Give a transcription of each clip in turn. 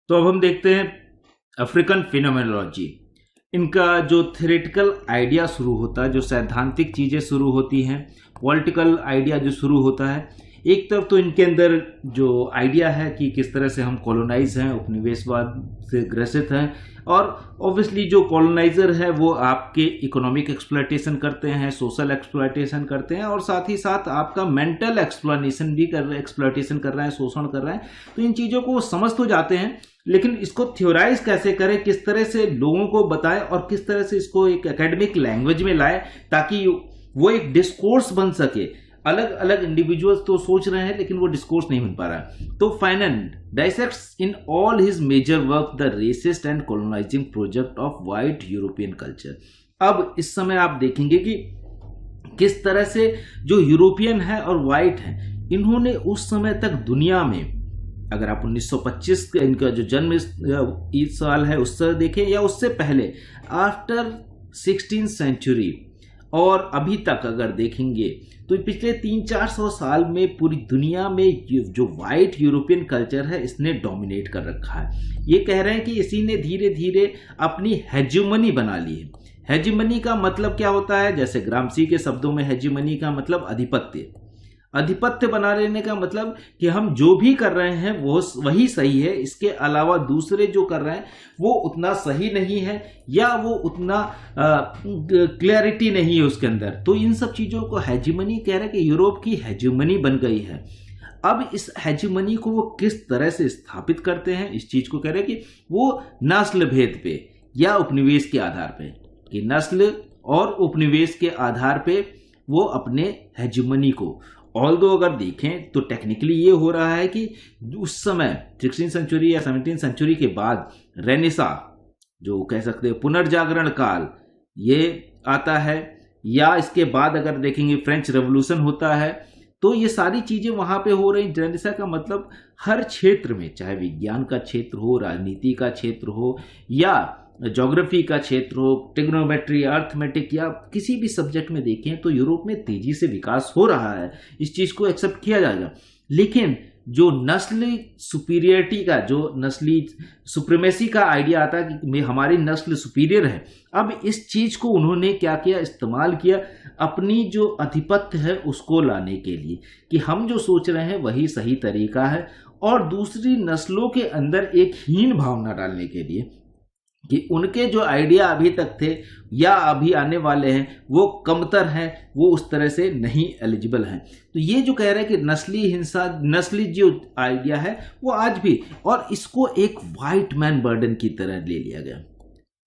तो अब हम देखते हैं अफ्रीकन फिनोमेनोलॉजी। इनका जो थ्योरेटिकल आइडिया शुरू होता है, जो सैद्धांतिक चीज़ें शुरू होती हैं, पॉलिटिकल आइडिया जो शुरू होता है, एक तरफ तो इनके अंदर जो आइडिया है कि किस तरह से हम कॉलोनाइज हैं, उपनिवेशवाद से ग्रसित हैं, और ऑब्वियसली जो कॉलोनाइजर है वो आपके इकोनॉमिक एक्सप्लॉयटेशन करते हैं, सोशल एक्सप्लॉयटेशन करते हैं, और साथ ही साथ आपका मेंटल एक्सप्लॉयटेशन भी एक्सप्लॉयटेशन कर रहे हैं, शोषण कर रहे हैं। तो इन चीज़ों को समझ तो जाते हैं, लेकिन इसको थ्योराइज कैसे करें, किस तरह से लोगों को बताएं और किस तरह से इसको एक एकेडमिक लैंग्वेज में लाएं ताकि वो एक डिस्कोर्स बन सके। अलग अलग इंडिविजुअल्स तो सोच रहे हैं लेकिन वो डिस्कोर्स नहीं बन पा रहा है। तो Fanon dissects in all his major work the racist and colonising project of white European culture. अब इस समय आप देखेंगे कि किस तरह से जो यूरोपियन है और वाइट है, इन्होंने उस समय तक दुनिया में, अगर आप 1925 इनका जो जन्म इस साल है उससे देखें या उससे पहले, आफ्टर 16th सेंचुरी और अभी तक अगर देखेंगे तो पिछले 300-400 साल में पूरी दुनिया में जो वाइट यूरोपियन कल्चर है इसने डोमिनेट कर रखा है। ये कह रहे हैं कि इसी ने धीरे धीरे अपनी हेजिमनी बना ली है। हेजिमनी का मतलब क्या होता है? जैसे ग्रामसी के शब्दों में हेजिमनी का मतलब आधिपत्य। आधिपत्य बना लेने का मतलब कि हम जो भी कर रहे हैं वो वही सही है, इसके अलावा दूसरे जो कर रहे हैं वो उतना सही नहीं है या वो उतना क्लैरिटी नहीं है उसके अंदर। तो इन सब चीज़ों को हेजिमनी कह रहे हैं कि यूरोप की हेजिमनी बन गई है। अब इस हेजिमनी को वो किस तरह से स्थापित करते हैं, इस चीज़ को कह रहे हैं कि वो नस्ल भेद पे या उपनिवेश के आधार पे, कि नस्ल और उपनिवेश के आधार पे वो अपने हेजिमनी को, ऑल्दो अगर देखें तो टेक्निकली ये हो रहा है कि उस समय 16th सेंचुरी या 17th सेंचुरी के बाद रेनेसा, जो कह सकते हैं पुनर्जागरण काल, ये आता है, या इसके बाद अगर देखेंगे फ्रेंच रेवोल्यूशन होता है। तो ये सारी चीज़ें वहाँ पे हो रही। रेनेसा का मतलब हर क्षेत्र में, चाहे विज्ञान का क्षेत्र हो, राजनीति का क्षेत्र हो, या ज्योग्राफी का क्षेत्र हो, ट्रिग्नोमेट्री, अर्थमेटिक, या किसी भी सब्जेक्ट में देखें तो यूरोप में तेजी से विकास हो रहा है। इस चीज़ को एक्सेप्ट किया जाएगा। लेकिन जो नस्ली सुपीरियरिटी का, जो नस्ली सुप्रीमेसी का आइडिया आता है कि हमारी नस्ल सुपीरियर है, अब इस चीज़ को उन्होंने क्या किया, इस्तेमाल किया अपनी जो आधिपत्य है उसको लाने के लिए, कि हम जो सोच रहे हैं वही सही तरीका है, और दूसरी नस्लों के अंदर एक हीन भावना डालने के लिए कि उनके जो आइडिया अभी तक थे या अभी आने वाले हैं वो कमतर हैं, वो उस तरह से नहीं एलिजिबल हैं। तो ये जो कह रहे हैं कि नस्ली हिंसा, नस्ली जो आइडिया है वो आज भी, और इसको एक वाइट मैन बर्डन की तरह ले लिया गया।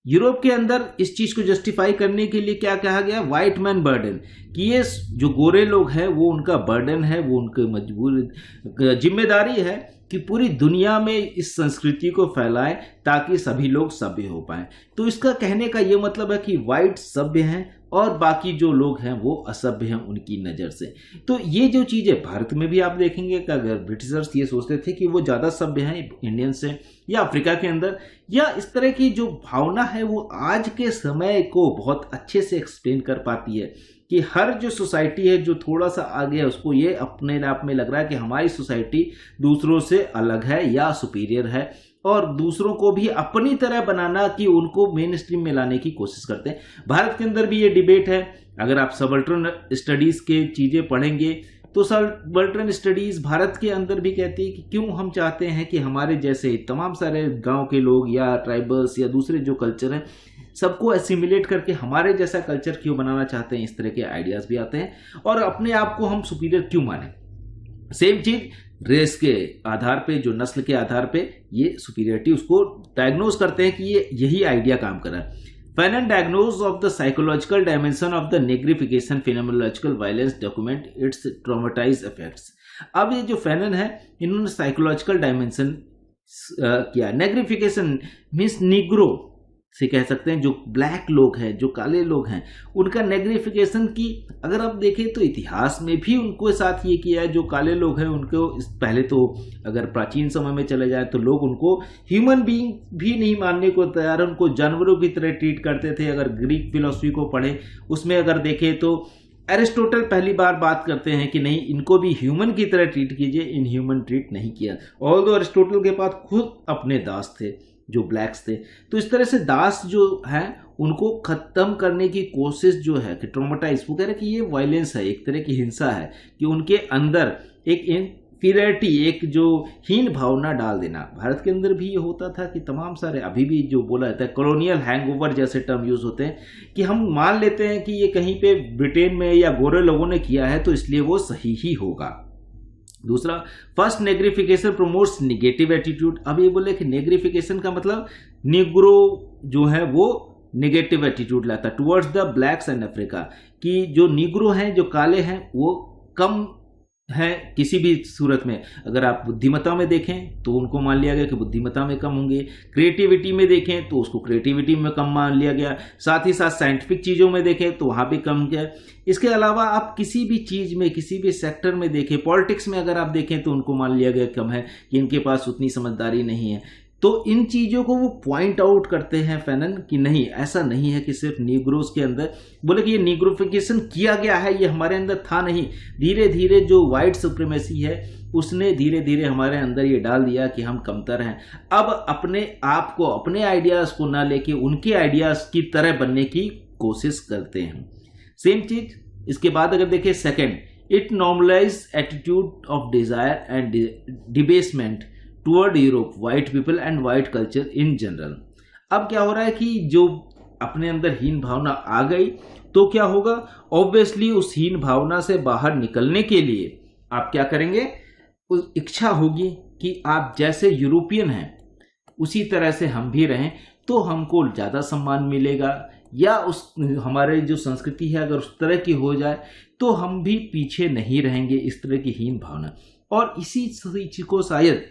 यूरोप के अंदर इस चीज को जस्टिफाई करने के लिए क्या कहा गया, वाइट मैन बर्डन, कि ये जो गोरे लोग हैं वो उनका बर्डन है, वो उनकी मजबूर जिम्मेदारी है कि पूरी दुनिया में इस संस्कृति को फैलाएं ताकि सभी लोग सभ्य हो पाएं। तो इसका कहने का ये मतलब है कि वाइट सभ्य हैं और बाकी जो लोग हैं वो असभ्य हैं उनकी नज़र से। तो ये जो चीज़ें भारत में भी आप देखेंगे कि अगर ब्रिटिशर्स ये सोचते थे कि वो ज़्यादा सभ्य हैं इंडियन से, या अफ्रीका के अंदर, या इस तरह की जो भावना है वो आज के समय को बहुत अच्छे से एक्सप्लेन कर पाती है कि हर जो सोसाइटी है जो थोड़ा सा आगे है उसको ये अपने आप में लग रहा है कि हमारी सोसाइटी दूसरों से अलग है या सुपीरियर है, और दूसरों को भी अपनी तरह बनाना कि उनको मेन स्ट्रीम में लाने की कोशिश करते हैं। भारत के अंदर भी ये डिबेट है। अगर आप सबल्टर्न स्टडीज़ के चीज़ें पढ़ेंगे तो सबल्टर्न स्टडीज़ भारत के अंदर भी कहती है कि क्यों हम चाहते हैं कि हमारे जैसे तमाम सारे गांव के लोग या ट्राइबल्स या दूसरे जो कल्चर हैं सबको एसिमिलेट करके हमारे जैसा कल्चर क्यों बनाना चाहते हैं। इस तरह के आइडियाज़ भी आते हैं, और अपने आप को हम सुपीरियर क्यों माने। सेम चीज़ रेस के आधार पे, जो नस्ल के आधार पे ये सुपीरियरिटी उसको डायग्नोज करते हैं कि ये यही आइडिया काम कर रहा है। Fanon diagnosis of the psychological dimension of the negrification phenomenological violence document its traumatized effects। अब ये जो फैनन है इन्होंने साइकोलॉजिकल डायमेंशन किया। नेग्रिफिकेशन मीन्स निग्रो से कह सकते हैं, जो ब्लैक लोग हैं, जो काले लोग हैं, उनका नेग्रिफिकेशन की अगर आप देखें तो इतिहास में भी उनको साथ ये किया है। जो काले लोग हैं उनको पहले तो अगर प्राचीन समय में चले जाए तो लोग उनको ह्यूमन बीइंग भी नहीं मानने को तैयार, उनको जानवरों की तरह ट्रीट करते थे। अगर ग्रीक फिलोसफी को पढ़े उसमें अगर देखें तो एरिस्टोटल पहली बार बात करते हैं कि नहीं, इनको भी ह्यूमन की तरह ट्रीट कीजिए, इन ह्यूमन ट्रीट नहीं किया। ऑल्दो एरिस्टोटल के पास खुद अपने दास थे जो ब्लैक्स थे। तो इस तरह से दास जो है उनको खत्म करने की कोशिश जो है कि ट्रोमाटाइज, वो कह रहे कि ये वायलेंस है, एक तरह की हिंसा है कि उनके अंदर एक इंफीरियरिटी, एक जो हीन भावना डाल देना। भारत के अंदर भी ये होता था कि तमाम सारे, अभी भी जो बोला जाता है कॉलोनियल हैंगओवर जैसे टर्म यूज होते हैं कि हम मान लेते हैं कि ये कहीं पे ब्रिटेन में या गोरे लोगों ने किया है तो इसलिए वो सही ही होगा। दूसरा, फर्स्ट नेग्रिफिकेशन प्रोमोट्स निगेटिव एटीट्यूड। अब ये बोले कि नेग्रिफिकेशन का मतलब निग्रो जो है वो नेगेटिव एटीट्यूड लाता towards the blacks and Africa, कि जो निग्रो हैं, जो काले हैं, वो कम है किसी भी सूरत में। अगर आप बुद्धिमत्ता में देखें तो उनको मान लिया गया कि बुद्धिमत्ता में कम होंगे, क्रिएटिविटी में देखें तो उसको क्रिएटिविटी में कम मान लिया गया, साथ ही साथ साइंटिफिक चीज़ों में देखें तो वहाँ भी कम गया। इसके अलावा आप किसी भी चीज़ में, किसी भी सेक्टर में देखें, पॉलिटिक्स में अगर आप देखें तो उनको मान लिया गया कम है, कि इनके पास उतनी समझदारी नहीं है। तो इन चीज़ों को वो पॉइंट आउट करते हैं फैनन कि नहीं, ऐसा नहीं है कि सिर्फ नीग्रोज के अंदर, बोले कि ये नीग्रोफिकेशन किया गया है, ये हमारे अंदर था नहीं। धीरे धीरे जो वाइट सुप्रीमेसी है उसने धीरे धीरे हमारे अंदर ये डाल दिया कि हम कमतर हैं। अब अपने आप को, अपने आइडियाज़ को ना लेके उनके आइडियाज़ की तरह बनने की कोशिश करते हैं। सेम चीज इसके बाद अगर देखें second, it normalise attitude of desire and debasement toward Europe, white people and white culture in general. अब क्या हो रहा है कि जो अपने अंदर हीन भावना आ गई तो क्या होगा, ऑब्वियसली उस हीन भावना से बाहर निकलने के लिए आप क्या करेंगे, उस इच्छा होगी कि आप जैसे यूरोपियन हैं उसी तरह से हम भी रहें तो हमको ज़्यादा सम्मान मिलेगा, या उस हमारे जो संस्कृति है अगर उस तरह की हो जाए तो हम भी पीछे नहीं रहेंगे, इस तरह की हीन भावना। और इसी चीज को शायद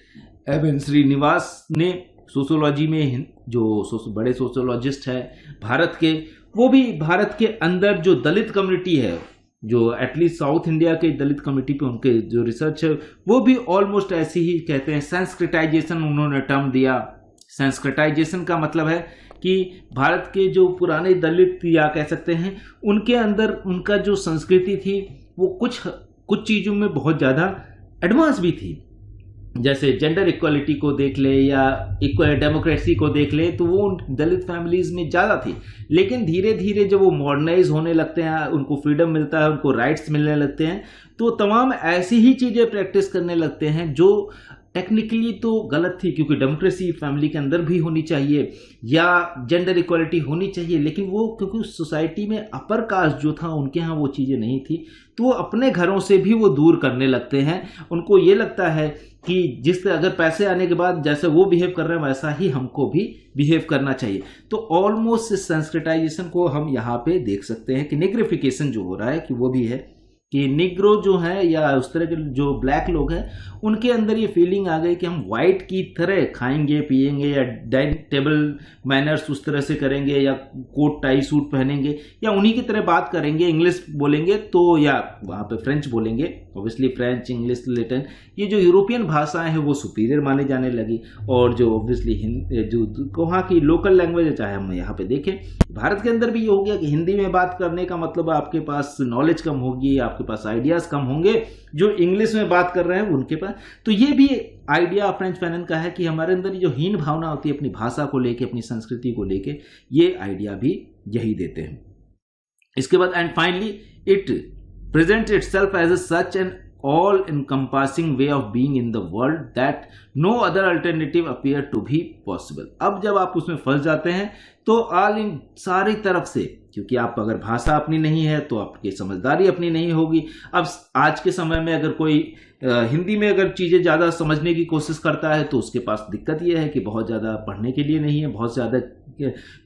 एम श्रीनिवास ने सोशियोलॉजी में, जो बड़े सोशियोलॉजिस्ट है भारत के, वो भी भारत के अंदर जो दलित कम्युनिटी है, जो एटलीस्ट साउथ इंडिया के दलित कम्युनिटी पे उनके जो रिसर्च है वो भी ऑलमोस्ट ऐसी ही कहते हैं। संस्कृताइजेशन उन्होंने टर्म दिया। संस्कृताइजेशन का मतलब है कि भारत के जो पुराने दलित या कह सकते हैं उनके अंदर उनका जो संस्कृति थी वो कुछ चीज़ों में बहुत ज़्यादा एडवांस भी थी। जैसे जेंडर इक्वालिटी को देख ले या इक्वल डेमोक्रेसी को देख ले तो वो दलित फैमिलीज में ज़्यादा थी। लेकिन धीरे धीरे जब वो मॉडर्नाइज होने लगते हैं, उनको फ्रीडम मिलता है, उनको राइट्स मिलने लगते हैं, तो तमाम ऐसी ही चीज़ें प्रैक्टिस करने लगते हैं जो टेक्निकली तो गलत थी, क्योंकि डेमोक्रेसी फैमिली के अंदर भी होनी चाहिए या जेंडर इक्वालिटी होनी चाहिए। लेकिन वो क्योंकि उस सोसाइटी में अपर कास्ट जो था उनके यहाँ वो चीज़ें नहीं थी, तो वो अपने घरों से भी वो दूर करने लगते हैं। उनको ये लगता है कि जिस अगर पैसे आने के बाद जैसे वो बिहेव कर रहे हैं वैसा ही हमको भी बिहेव करना चाहिए। तो ऑलमोस्ट इस सेंसिटाइजेशन को हम यहाँ पे देख सकते हैं कि निग्रिफिकेशन जो हो रहा है कि वो भी है कि निग्रो जो है या उस तरह के जो ब्लैक लोग हैं उनके अंदर ये फीलिंग आ गई कि हम वाइट की तरह खाएंगे पिएंगे या डाइनिंग टेबल मैनर्स उस तरह से करेंगे या कोट टाई सूट पहनेंगे या उन्हीं की तरह बात करेंगे, इंग्लिश बोलेंगे तो या वहाँ पे फ्रेंच बोलेंगे। ऑब्वियसली फ्रेंच, इंग्लिश, लैटिन, ये जो यूरोपियन भाषाएं हैं वो सुपीरियर माने जाने लगी। और जो ऑब्वियसली जो वहाँ की लोकल लैंग्वेज है, चाहे हम यहाँ पे देखें भारत के अंदर भी ये हो गया कि हिंदी में बात करने का मतलब आपके पास नॉलेज कम होगी, आपके पास आइडियाज कम होंगे, जो इंग्लिश में बात कर रहे हैं उनके पास। तो ये भी आइडिया फ्रेंच फैनन का है कि हमारे अंदर जो हीन भावना होती है अपनी भाषा को लेके, अपनी संस्कृति को लेके, ये आइडिया भी यही देते हैं। इसके बाद and finally it present itself as such an all encompassing way of being in the world that no other alternative appear to be possible। अब जब आप उसमें फंस जाते हैं तो ऑल इन सारी तरफ से, क्योंकि आप अगर भाषा अपनी नहीं है तो आपकी समझदारी अपनी नहीं होगी। अब आज के समय में अगर कोई हिंदी में अगर चीज़ें ज़्यादा समझने की कोशिश करता है तो उसके पास दिक्कत यह है कि बहुत ज़्यादा पढ़ने के लिए नहीं है, बहुत ज़्यादा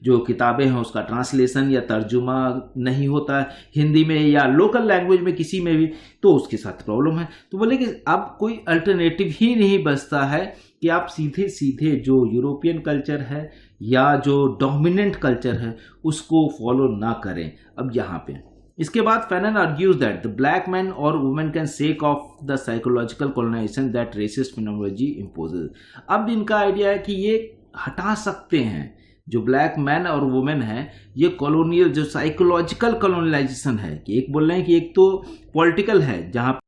जो किताबें हैं उसका ट्रांसलेशन या तर्जुमा नहीं होता है हिंदी में या लोकल लैंग्वेज में किसी में भी, तो उसके साथ प्रॉब्लम है। तो बोले कि अब कोई अल्टरनेटिव ही नहीं बचता है कि आप सीधे सीधे जो यूरोपियन कल्चर है या जो डोमिनेंट कल्चर है उसको फॉलो ना करें। अब यहाँ पे इसके बाद Fanon argues that the black man और women can shake off the psychological colonisation that racist phenology imposes. अब इनका आइडिया है कि ये हटा सकते हैं जो ब्लैक मैन और वुमेन है, ये कॉलोनियल जो साइकोलॉजिकल कॉलोनिलाइजेशन है कि एक बोल रहे हैं कि एक तो पॉलिटिकल है जहाँ